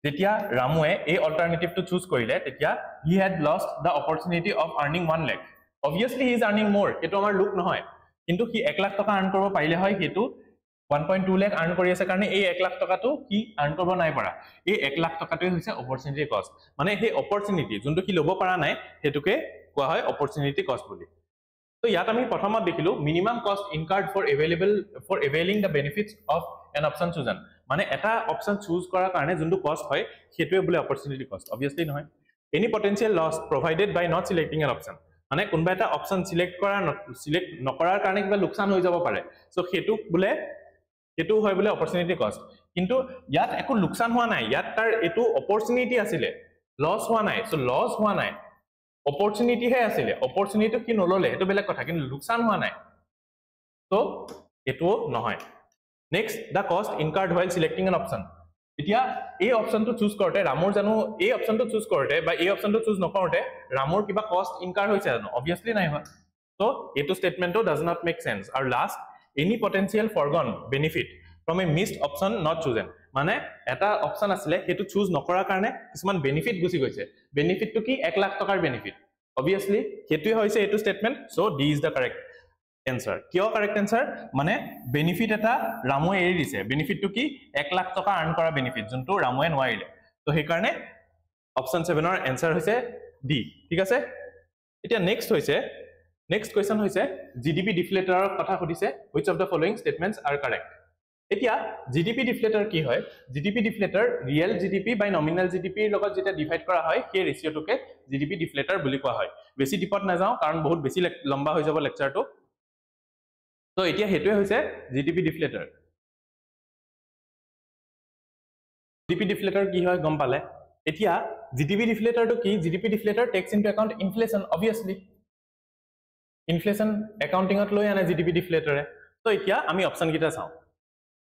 যেতিয়া ৰামুৱে এই অল্টাৰনেটিভটো চুজ কৰিলে তেতিয়া he had lost the opportunity of earning 1 lakh obviously he is earning more এটো আমাৰ লুক নহয় কিন্তু কি 1 লাখ টকা আৰ্ন কৰিব পাৰিলে হয় হেতু 1.2 লাখ আৰ্ন কৰি আছে কাৰণে এই 1 লাখ টকাটো কি আৰ্ন কৰিব নাই পৰা এই 1 লাখ টকাটোই হৈছে opportunity cost মানে এই opportunity যোনটো কি লব পৰা নাই হেতুকে কোৱা হয় opportunity cost বুলি তো ইয়াত আমি প্ৰথমত দেখিলো minimum cost incurred for availing the benefits of an option chosen মানে এটা অপশন চুজ কৰাৰ কাৰণে যোনটো কষ্ট হয় হেতুৱে বলে opportunity cost obviously নহয় any potential loss provided by not selecting an option মানে কোনবা এটা অপশন সিলেক্ট নকৰাৰ কাৰণে কিবা লোকসান হৈ যাব পাৰে সো হেতু হয় বলে opportunity cost কিন্তু ইয়াত একো লোকসান হোৱা নাই ইয়াত তাৰ এটো opportunity আছিল লস হোৱা নাই সো লস হোৱা নাই opportunity হে আছিল opportunity কি নললে এটো বেলেগ কথা কিন্তু লোকসান হোৱা নাই সো এটো নহয় next the cost incurred while selecting an option এতিয়া এই অপশনটো চুজ কৰতে ৰামৰ জানো এই অপশনটো চুজ কৰতে বা এই অপশনটো চুজ নকৰতে ৰামৰ কিবা কষ্ট ইনকার হৈছে জানো obviously নাই হয় সো এটো স্টেটমেন্টটো does not make sense আৰু last any potential foregone benefit from a missed option not chosen মানে এটা অপশন আছিল হেতু চুজ নকৰাৰ কাৰণে কিছুমান বেনিফিট গুছি গৈছে বেনিফিটটো কি 1 লাখ টকাৰ বেনিফিট obviously হেতুই হৈছে এটো statement so D is the correct answer কিয় কারেক্ট answer মানে বেনিফিট এটা ৰামুৱে এৰি দিছে বেনিফিটটো কি 1 লাখ টকা আৰ্ন কৰা বেনিফিট যোনটো ৰামুৱে নোৱাৰিলে তো সেই কাৰণে অপশন 7 ৰ answer হৈছে ডি ঠিক আছে এতিয়া নেক্সট হৈছে নেক্সট কোৱেশ্চন হৈছে জিডিপি ডিফ্লেটৰৰ কথা সুধিছে which of the following statements are correct এতিয়া জিডিপি ডিফ্লেটৰ কি হয় জিডিপি ডিফ্লেটৰ ৰিয়েল জিডিপি বাই নমিনাল জিডিপিৰ লগত যেটা ডিভাইড কৰা হয় সেই ৰেশিওটোকে জিডিপি ডিফ্লেটৰ বুলি কোৱা হয় বেছি ডিপত না যাও কাৰণ বহুত বেছি লম্বা হৈ যাব লেকচাৰটো তো এতিয়া হেতুৱে হৈছে জিডিপি ডিফ্লেটৰ জিডিপি ডিফ্লেটৰ কি হয় গম পালে এতিয়া জিডিপি ডিফ্লেটৰটো কি GDP deflator takes into account inflation obviously inflation একাউন্টিংত লৈ আনে জিডিপি ডিফ্লেটৰে তো এতিয়া আমি অপচন কিটা চাও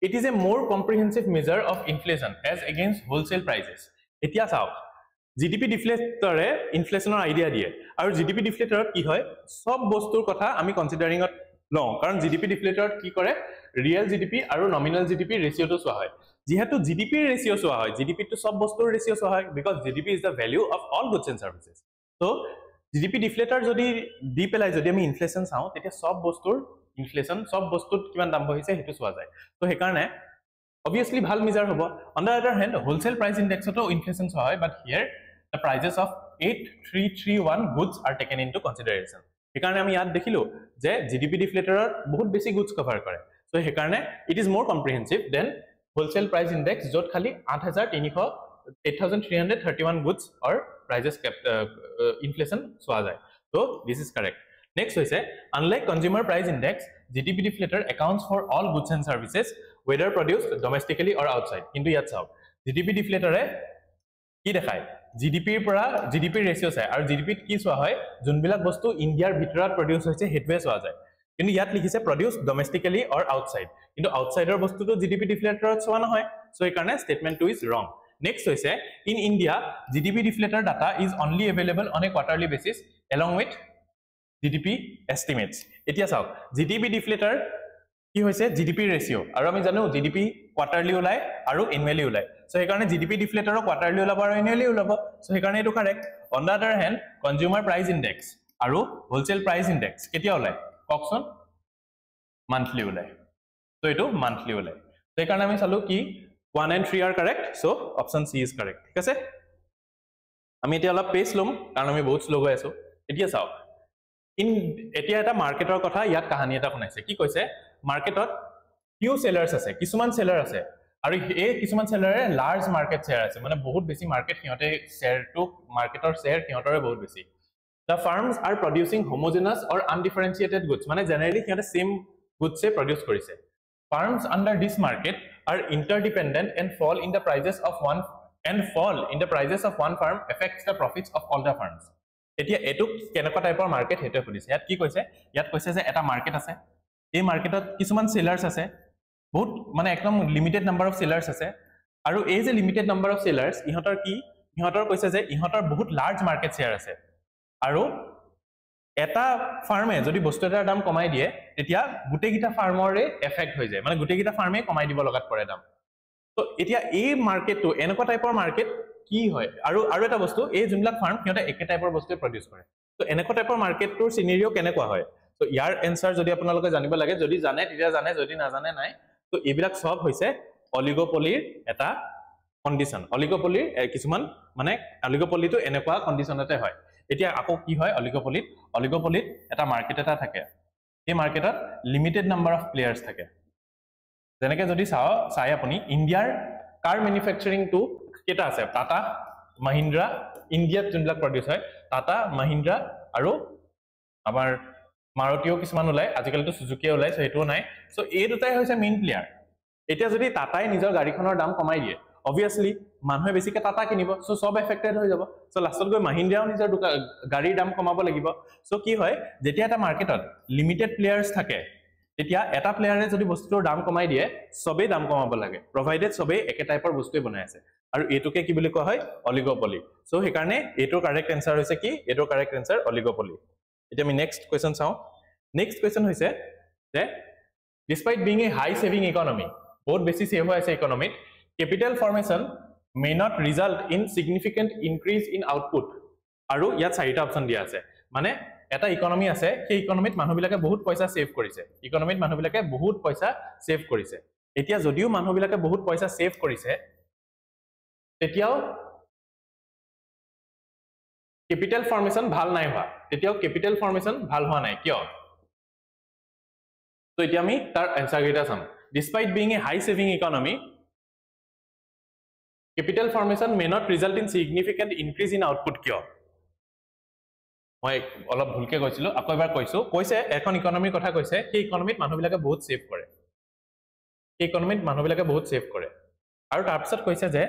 it is a more comprehensive measure of inflation as against wholesale prices এতিয়া চাও জিডিপি ডিফ্লেটৰে ইনফ্লেশনৰ আইডিয়া দিয়ে আৰু জিডিপি ডিফ্লেটৰত কি হয় সব বস্তুৰ কথা আমি কনসিডাৰিংত লও কাৰণ জিডিপি ডিফ্লেটৰত কি কৰে ৰিয়েল জিডিপি আৰু নমিনাল জিডিপি ৰেশিওটো চোৱা হয় যেহেতু জিডিপি ৰেশিও চোৱা হয় জিডিপি টু সব বস্তুৰ ৰেশিও চোৱা হয় because GDP is the value of all goods and services so GDP deflator যদি দি পেলাই যদি আমি ইনফ্লেশন চাও তেতিয়া সব বস্তুৰ ইনফ্লেশন সব বস্তুত কিমান দাম বহিছে হেতু চোৱা যায় তো হে কাৰণে obviously ভাল মেজাৰ হ'ব on the other hand wholesale price index to inflation চোৱা হয় but here the prices of 8331 goods are taken into consideration হে কাৰণে আমি ইয়াত দেখিলো যে জিডিপি ডিফ্লেটৰৰ বহুত বেছি গুডস কভাৰ কৰে সো হে কাৰণে it is more comprehensive than wholesale price index jot khali 8331 goods or prices kept inflation chua jay so this is correct next hoise unlike consumer price index GDP deflator accounts for all goods and services whether produced domestically or outside kintu yat sao GDP deflator e ki dekhai GDP pora GDP ratio sai aru GDP ki chua hoy junbilak bostu indiar bhitorat produce hoise hetwe chua jay কিন্তু ইয়াত লিখিছে produce domestically or outside কিন্তু outsider বস্তুটো GDP deflator চোৱা নহয় so এই কাৰণে statement 2 is wrong next হৈছে in India GDP deflator data is only available on a quarterly basis along with GDP estimates এতিয়া চাওক GDP deflator কি হৈছে GDP ratio আৰু আমি জানো GDP quarterly ওলাই আৰু annually ওলাই সো এই কাৰণে GDP deflator quarterly ওলাব আৰু annually ওলাব সো এই কাৰণে এটো correct on the other hand consumer price index আৰু wholesale price index কেতিয়া ওলাই ককসন monthly ulai so eto monthly ulai so ekarone ami salu ki 1 and 3 are correct so option C is correct thik ase ami etia ola pace lom karon ami bahut slow hoy aso etia sao in etia eta marketor kotha yat kahani eta konaise ki koise marketot few sellers ase kisuman seller ase aru e kisuman seller e large market share ase mane bahut beshi market hiote share to marketor share hiotore bahut beshi the firms are producing homogeneous or undifferentiated goods mane generally hiote same goods se produce korise firms under this market are interdependent and fall in the prices of one firm affects the profits of all the firms etia etu kenaka type of market hete hodise yat ki koise yat koise je eta market ase ei marketot kisuman sellers ase bahut mane ekdom limited number of sellers ase aru ei je limited number of sellers ihotor ki ihotor koise je ihotor bahut large market share ase aru এটা ফার্মে যদি বস্তু এটাৰ দাম কমাই দিয়ে তেতিয়া গুটেগিটা ফাৰ্মৰে effect হৈ যায় মানে গুটেগিটা ফাৰ্মে কমাই দিব লগাত পৰে দাম তো এতিয়া এই মাৰ্কেটটো এনেকুৱা টাইপৰ মাৰ্কেট কি হয় আৰু এটা বস্তু এই জুনলাক ফাৰ্ম কিয়তে একে টাইপৰ বস্তু প্ৰডিউস কৰে তো এনেকুৱা টাইপৰ মাৰ্কেটটোৰ সিনাৰিও কেনেকুৱা হয় তো ইয়াৰ এনসাৰ যদি আপোনালোকে জানিব লাগে যদি জানে তেতিয়া জানে যদি না জানে নাই তো এইবিলাক সব হৈছে অলিগোপলিৰ এটা কন্ডিশন অলিগোপলিৰ কিছুমান মানে অলিগোপলিটো এনেকুৱা কন্ডিশনতে হয় এতিয়া আকো কি হয় অলিগোপলিত এটা মার্কেট এটা থাকে এই মার্কেটত লিমিটেড নাম্বার অফ প্লেয়ার্স থাকে যেনেকে যদি চাই আপুনি ইন্ডিয়াৰ কাৰ ম্যানুফ্যাকচাৰিং টু কেটা আছে টাটা মহিন্দ্ৰা ইন্ডিয়াত যোনবিলাক প্ৰডিউস হয় টাটা মহিন্দ্ৰা আৰু আমাৰ মাৰুতিও কিছুমান ওলাই আজিকালিটো সুজুকি ওলাই সো এটো নাই সো এই দুটাই হৈছে মেইন প্লেয়াৰ এতিয়া যদি টাটাই নিজৰ গাড়ীখনৰ দাম কমাই দিয়ে obviously মানুহে বেছিকে টাটা কিনিব সো সব এফেক্টেড হৈ যাব সো লাষ্টত গৈ মহিন্দ্ৰাও নিজৰ গাড়ীৰ দাম কমাব লাগিব সো কি হয় যেতিয়া এটা মাৰ্কেটত লিমিটেড প্লেয়াৰ্স থাকে তেতিয়া এটা প্লেয়াৰে যদি বস্তুৰ দাম কমাই দিয়ে সবে দাম কমাব লাগে প্ৰভাইডেড সবে একে টাইপৰ বস্তুই বনাই আছে আৰু এটোকে কি বুলি কোৱা হয় অলিগোপলি সো হে কাৰণে এটোৰ কাৰেক্ট আনসাৰ হৈছে কি এটোৰ কাৰেক্ট আনসাৰ অলিগোপলি এতিয়া আমি নেক্সট কোৱেশ্চন চাও নেক্সট কোৱেশ্চন হৈছে যে despite being a high saving economy বহুত বেছি সেভ হৈ আছে ইকোনমিত capital formation may not result in significant increase in output আৰু ইয়াত চাৰিটা অপচন দিয়া আছে মানে এটা ইকোনমি আছে সেই ইকোনমিত মানুহবিলাকে বহুত পইচা সেভ কৰিছে ইকোনমিত মানুহবিলাকে বহুত পইচা সেভ কৰিছে এতিয়া যদিও মানুহবিলাকে বহুত পইচা সেভ কৰিছে তেতিয়াও কেপিটেল ফৰ্মেশন ভাল নাই হোৱা তেতিয়াও কেপিটেল ফৰ্মেশন ভাল হোৱা নাই কিয় তো এতিয়া আমি তাৰ এনসাৰ কেইটা some despite being a high saving economy capital formation may not result in significant increase in output কিয় মই অলপ ভুলকে কৈছিলো আকৌ এবাৰ কৈছে এখন ইকোনমিৰ কথা কৈছে সেই ইকোনমিত মানুহবিলাকে বহুত সেভ কৰে এই ইকোনমিত মানুহবিলাকে বহুত সেভ কৰে আৰু তাৰ পিছত কৈছে যে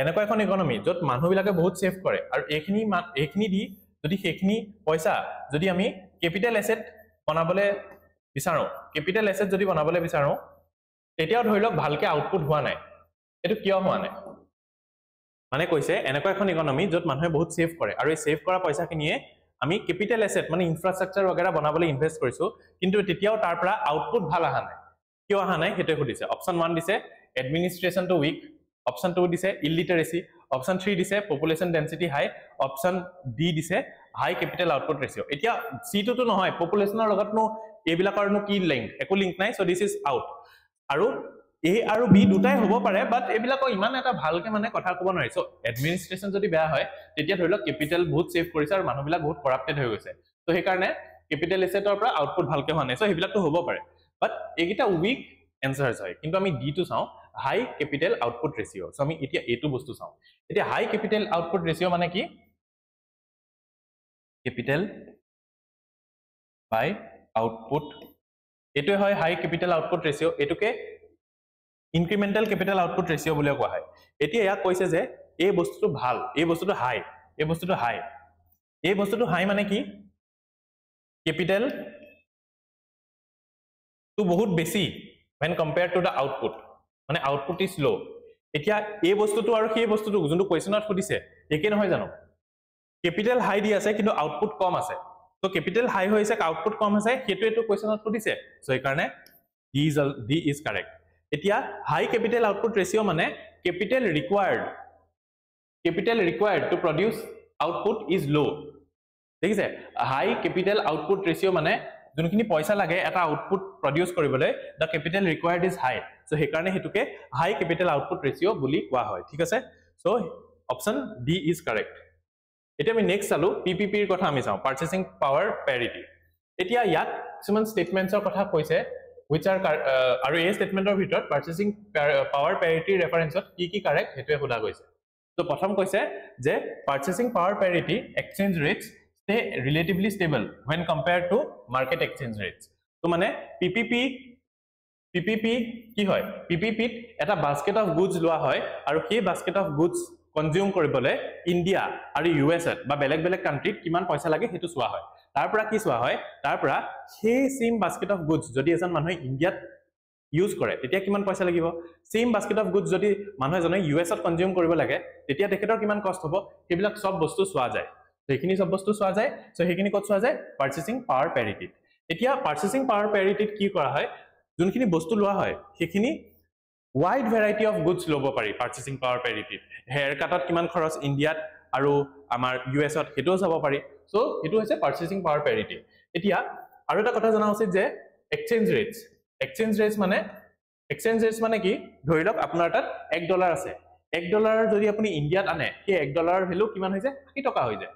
এনেকুৱা এখন ইকোনমি যত মানুহবিলাকে বহুত সেভ কৰে আৰু এইখিনি দি যদি সেইখিনি পইচা যদি আমি ক্যাপিটাল এসেট বনাবলে বিচাৰো ক্যাপিটাল এসেট যদি বনাবলে বিচাৰো তেতিয়াও ধৰি লওক ভালকে আউটপুট হোৱা নাই এটো কিয় হোৱা নাই মানে কৈছে এনেকুৱা এখন ইকোনমি যত মানুহে বহুত সেভ কৰে আৰু এই সেভ কৰা পইচাখিনিয়ে আমি ক্যাপিটাল এসেট মানে ইনফ্ৰাষ্ট্ৰাকচাৰ वगैरह বনাবলে ইনভেস্ট কৰিছো কিন্তু তেতিয়াও তাৰ পৰা আউটপুট ভাল আহা নাই কিয় আহা নাই হেতে খুদিছে অপচন 1 দিছে এডমিনিষ্ট্ৰেচন টু উইক অপচন 2 দিছে ইলিটাৰেসি অপচন 3 দিছে পপুলেশন ডেন্সিটি হাই অপচন ডি দিছে হাই ক্যাপিটাল আউটপুট ৰেশিও এতিয়া সি2 তো নহয় পপুলেশনৰ লগতনো এবিলাকৰনো কি লিংক একো লিংক নাই সো দিস ইজ আউট আৰু A আৰু B দুটাই হ'ব পাৰে বাট এবিলাকো ইমান এটা ভালকে মানে কথা ক'ব নোৱাৰি সো এডমিনিষ্ট্ৰেচন যদি বেয়া হয় তেতিয়া ধৰি লওক ক্যাপিটাল বহুত সেভ কৰিছে আৰু মানুহবিলাক বহুত কৰাপ্টেড হৈ গৈছে সো সেই কাৰণে ক্যাপিটাল এসেটৰ পৰা আউটপুট ভালকে হোৱা নাই সো হেবিলাকটো হ'ব পাৰে বাট এগিটা উইক এনসাৰস হয় কিন্তু আমি ডি টু চাও হাই ক্যাপিটাল আউটপুট ৰেশিও সো আমি এতিয়া এ টু বস্তু চাও এতিয়া হাই ক্যাপিটাল আউটপুট ৰেশিও মানে কি ক্যাপিটাল বাই আউটপুট এটো হয় হাই ক্যাপিটাল আউটপুট ৰেশিও এটোকে incremental capital output ratio বলে কোৱা হয় এতিয়া ইয়াক কৈছে যে এই বস্তুটো ভাল এই বস্তুটো হাই এই বস্তুটো হাই এই বস্তুটো হাই মানে কি ক্যাপিটাল তো বহুত বেছি when compared to the output মানে output is low এতিয়া এই বস্তুটো আৰু সেই বস্তুটো যোনটো কোৱেশ্চনত খুদিছে একে নহয় জানো ক্যাপিটাল হাই দি আছে কিন্তু আউটপুট কম আছে তো ক্যাপিটাল হাই হৈছে আউটপুট কম আছে হেতু এটো কোৱেশ্চনত খুদিছে সো এই কাৰণে ডি ইজ কাৰেক্ট এতিয়া হাই ক্যাপিটাল আউটপুট ৰেশিও মানে capital required to produce output is low দেখিছে হাই ক্যাপিটাল আউটপুট ৰেশিও মানে যোনখিনি পইচা লাগে এটা আউটপুট প্ৰডিউস কৰিবলৈ the capital required is high so সেই কাৰণে হেতুকে হাই ক্যাপিটাল আউটপুট ৰেশিও বুলি কোৱা হয় ঠিক আছে so option D is correct এটা আমি নেক্সট চালো পিপিপি ৰ কথা আমি চাও পাৰচেজিং পাৱাৰ প্যাৰিটি এতিয়া ইয়াত কিছুমান স্টেটমেন্টছৰ কথা কৈছে which are আৰু এই স্টেটমেন্টৰ ভিতৰত পাৰচেজিং পাৱাৰ প্যাৰিটি ৰেফাৰেন্সত কি কাৰেক্ট হেতুৱে খুদা গৈছে তো প্ৰথম কৈছে যে purchasing power parity exchange rates stay relatively stable when compared to market exchange rates তো মানে পিপিপি কি হয় পিপিপিত এটা বাস্কেট অফ গুডস লোৱা হয় আৰু সেই বাস্কেট অফ গুডস কনজিউম কৰিবলৈ ইন্ডিয়া আৰু ইউএসএত বা বেলেগ বেলেগ কান্ট্ৰিত কিমান পইচা লাগে হেতু চোৱা হয় তাৰ পৰা কি চোৱা হয় তাৰ পৰা সেই সেম বাস্কেট অফ গুডস যদি এজন মানুহে ইন্ডিয়াত ইউজ কৰে তেতিয়া কিমান পইচা লাগিব সেম বাস্কেট অফ গুডস যদি মানুহে জনে ইউএসএত কনজিউম কৰিব লাগে তেতিয়া তেখেতৰ কিমান কষ্ট হ'ব হেবিলাক সব বস্তু চোৱা যায় সেইখিনি সব বস্তু চোৱা যায় সো সেইখিনি কত চোৱা যায় পাৰচেজিং পাৱাৰ প্যাৰিটি এতিয়া পাৰচেজিং পাৱাৰ প্যাৰিটিত কি কৰা হয় যোনখিনি বস্তু লোৱা হয় সেইখিনি ওয়াইড ভ্যাৰাইটি অফ গুডস লব পাৰি পাৰচেজিং পাৱাৰ প্যাৰিটিত হেয়াৰ কাটত কিমান খৰচ ইন্ডিয়াত আৰু আমাৰ ইউএসত হেতু চাব পাৰি সো হেতু হৈছে পাৰচেজিং পাৱাৰ প্যাৰিটি এতিয়া আৰু এটা কথা জনা উচিত যে এক্সচেঞ্জ ৰেটস মানে কি ধৰি লওক আপোনাৰ তাত $1 আছে $1 যদি আপুনি ইন্ডিয়াত আনে সেই $1 ভ্যালু কিমান হৈ যায় 80 টকা হৈ যায়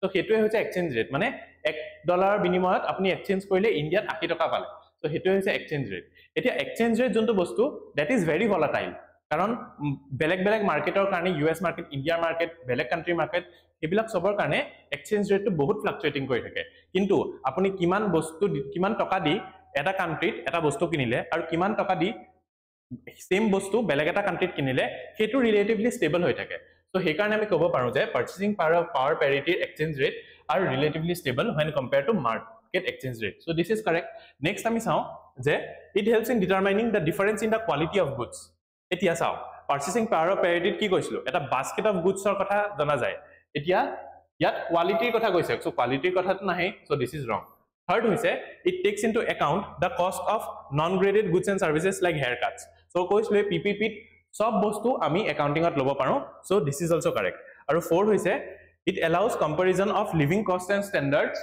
তো হেতুৱে হৈছে এক্সচেঞ্জ ৰেট মানে $1 বিনিময়ত আপুনি এক্সচেঞ্জ কৰিলে ইন্ডিয়াত 80 টকা পালে তো হেতুৱে হৈছে এক্সচেঞ্জ ৰেট এতিয়া এক্সচেঞ্জ ৰেট যোনটো বস্তু দ্যাট ইজ ভেৰি ভলাটাইল কাৰণ বেলেগ বেলেগ মাৰ্কেটৰ কাৰণে ইউএস মাৰ্কেট ইন্ডিয়াৰ মাৰ্কেট বেলেগ কান্ট্ৰি মাৰ্কেট এবিলাক সবৰ কাৰণে এক্সচেঞ্জ ৰেটটো বহুত ফ্লাকচুৱেটিং কৰি থাকে কিন্তু আপুনি কিমান টকা দি এটা কান্ট্ৰিত এটা বস্তু কিনিলে আৰু কিমান টকা দি সেম বস্তু বেলেগ এটা কান্ট্ৰিত কিনিলে হেতু ৰিলেটিভলি ষ্টেবল হৈ থাকে সো সেই কাৰণে আমি ক'ব পাৰো যে পাৰচেজিং পাৱাৰ প্যাৰিটিৰ exchange rate are relatively stable when compared to market exchange rate. So this is correct. Next আমি চাও যে it helps in determining the difference in the quality of goods. এতিয়া চাও purchasing power of parity কি কৈছিল এটা basket of goods ৰ কথা জনা যায় এতিয়া ইয়াত কোৱালিটিৰ কথা কৈছে সো কোৱালিটিৰ কথাটো নাহে so this is wrong. Third হৈছে it takes into account the cost of non graded goods and services like haircuts. So কৈছিল PPP সব বস্তু আমি একাউন্টিংত লব পাৰো so this is also correct. আৰু fourth হৈছে it allows comparison of living costs and standards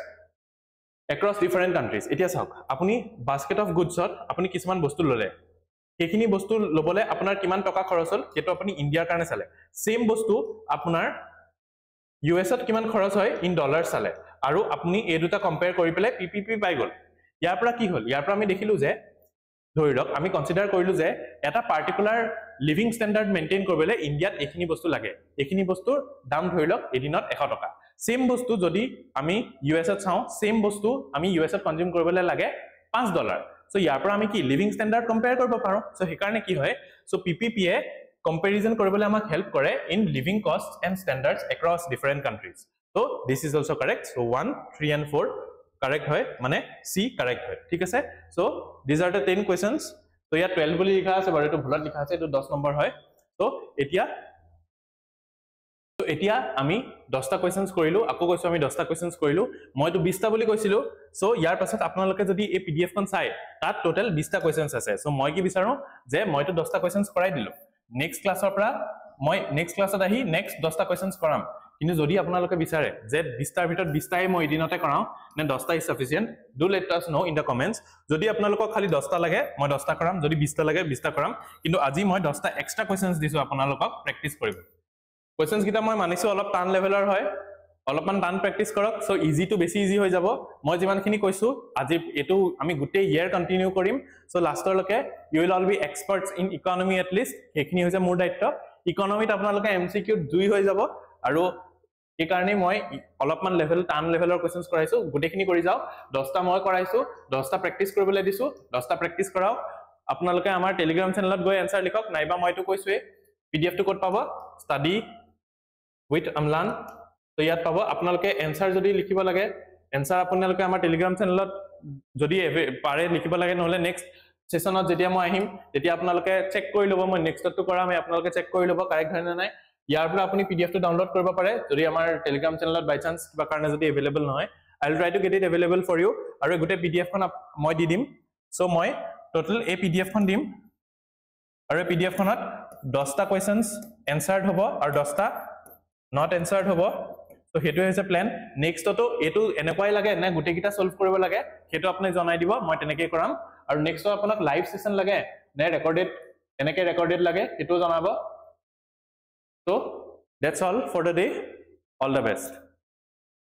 across different countries. এতিয়া চাওক আপুনি basket of goods ত আপুনি কিছুমান বস্তু ললে সেইখিনি বস্তু লবলে আপোনাৰ কিমান টকা খৰচ হল হেতু আপুনি ইন্ডিয়াৰ কাৰণে চালে সেম বস্তু আপোনাৰ ইউএছত কিমান খৰচ হয় ইন ডলাৰ চালে আৰু আপুনি এই দুটা কম্পেয়াৰ কৰি পেলাই পিপিপি পাই গ'ল ইয়াৰ পৰা কি হ'ল ইয়াৰ পৰা আমি দেখিলো যে ধৰি লওক আমি কনসিডাৰ কৰিলো যে এটা পাৰ্টিকুলাৰ লিভিং ষ্টেণ্ডাৰ্ড মেইনটেইন কৰিবলৈ ইণ্ডিয়াত এইখিনি বস্তু লাগে এইখিনি বস্তুৰ দাম ধৰি লওক এদিনত 100 টকা সেম বস্তু যদি আমি ইউএছত চাওঁ সেম বস্তু আমি ইউএছত কনজিউম কৰিবলৈ লাগে $5 সো ইয়াৰ পৰা আমি কি লিভিং ষ্টেণ্ডাৰ্ড কম্পেয়াৰ কৰিব পাৰো সো সেইকাৰণে কি হয় সো পিপিপি এ comparison কৰিবলৈ আমাক হেল্প কৰে in living costs and standards across different countries so this is also correct so 1 3 and 4 correct হয় মানে C correct হয় ঠিক আছে so these are the 10 questions so ইয়াত 12 বুলি লিখা আছে বাৰু এটো ভুলত লিখা আছে এটো 10 নম্বৰ হয় so এতিয়া আমি 10টা কোৱেশ্চনস কৰিলো আকৌ কৈছো আমি 10টা কোৱেশ্চনস কৰিলো মইতো 20টা বুলি কৈছিলো সো ইয়াৰ পাছত আপোনালোকে যদি এই পিডিএফ খন চাই তাত টোটাল 20টা কোৱেশ্চনস আছে সো মই কি বিচাৰো যে মইতো 10টা কোৱেশ্চনস কৰাই দিলো নেক্সট ক্লাছৰ পৰা মই নেক্সট ক্লাছত আহি নেক্সট 10টা কোৱেশ্চনস কৰাম কিন্তু যদি আপোনালোকে বিচাৰে যে 20টাৰ ভিতৰত 20টাই মই এদিনতে কৰাও নে 10টা is sufficient do let us know in the comments যদি আপোনালোকক খালি 10টা লাগে মই 10টা কৰাম যদি 20টা লাগে 20টা কৰাম কিন্তু আজি মই 10টা এক্সট্ৰা কোৱেশ্চনস দিছো আপোনালোকক প্ৰেক্টিস কৰিব কোৱেশ্চনস কিটা মই মানিছো অলপ টান লেভেলৰ হয় অলপমান টান প্ৰেক্টিস কৰক সো ইজি টু বেছি ইজি হৈ যাব মই যিমানখিনি কৈছো আজি এটো আমি গুটেই ইয়াৰ কন্টিনিউ কৰিম সো লাষ্টৰ লকে you will all be experts in economy at least হেখিনি হৈছে মোৰ দায়িত্ব ইকোনমিত আপোনালোকে এমসিকিউ 2 হৈ যাব আৰু এই কাৰণে মই অলপমান লেভেল টান লেভেলৰ কোৱেশ্চনস কৰাইছো গুটেখিনি কৰি যাও 10টা মই কৰাইছো 10টা প্ৰেক্টিস কৰিবলৈ দিছো 10টা প্ৰেক্টিস কৰাও আপোনালোকে আমাৰ টেলিগ্ৰাম চেনেলত গৈ এনসাৰ লিখক নাইবা মইতো কৈছোৱে পিডিএফ টো ক'ত পাব ষ্টাডি উইথ আমলান তো ইয়াত পাব আপোনালোকে এনসাৰ যদি লিখিব লাগে এনসাৰ আপোনালোকে আমাৰ টেলিগ্ৰাম চেনেলত যদি পাৰে লিখিব লাগে নহলে নেক্সট সেশনত যেতিয়া মই আহিম তেতিয়া আপোনালোকে চেক কৰি লব মই নেক্সটটো কৰাম আপোনালোকে চেক কৰি লব কাৰেক্ট হয় না নাই ইয়াৰ পৰা আপুনি পিডিএফ টো ডাউনলোড কৰিব পাৰে যদি আমাৰ টেলিগ্ৰাম চেনেলত বাই চান্স কিবা কাৰণে যদি अवेलेबल নহয় I will try to get it available for you আৰু গুটে পিডিএফ খন মই দি দিম সো মই টোটাল এই পিডিএফ খন দিম আৰু পিডিএফ খনত 10টা কোৱেশ্চনস এনসাৰড হ'ব আৰু 10টা নট এনসাৰড হ'ব তো হেতু হৈছে প্ল্যান নেক্সটটো এটো এনেকুৱাই লাগে না গুটে কিটা সলভ কৰিব লাগে হেতু আপুনি জনাই দিব মই তেনেকৈ কৰাম আৰু নেক্সট আপোনাক লাইভ সেশন লাগে নে ৰেকৰ্ডেড এনেকৈ ৰেকৰ্ডেড লাগে হেতু জনাব so that's all for the day all the best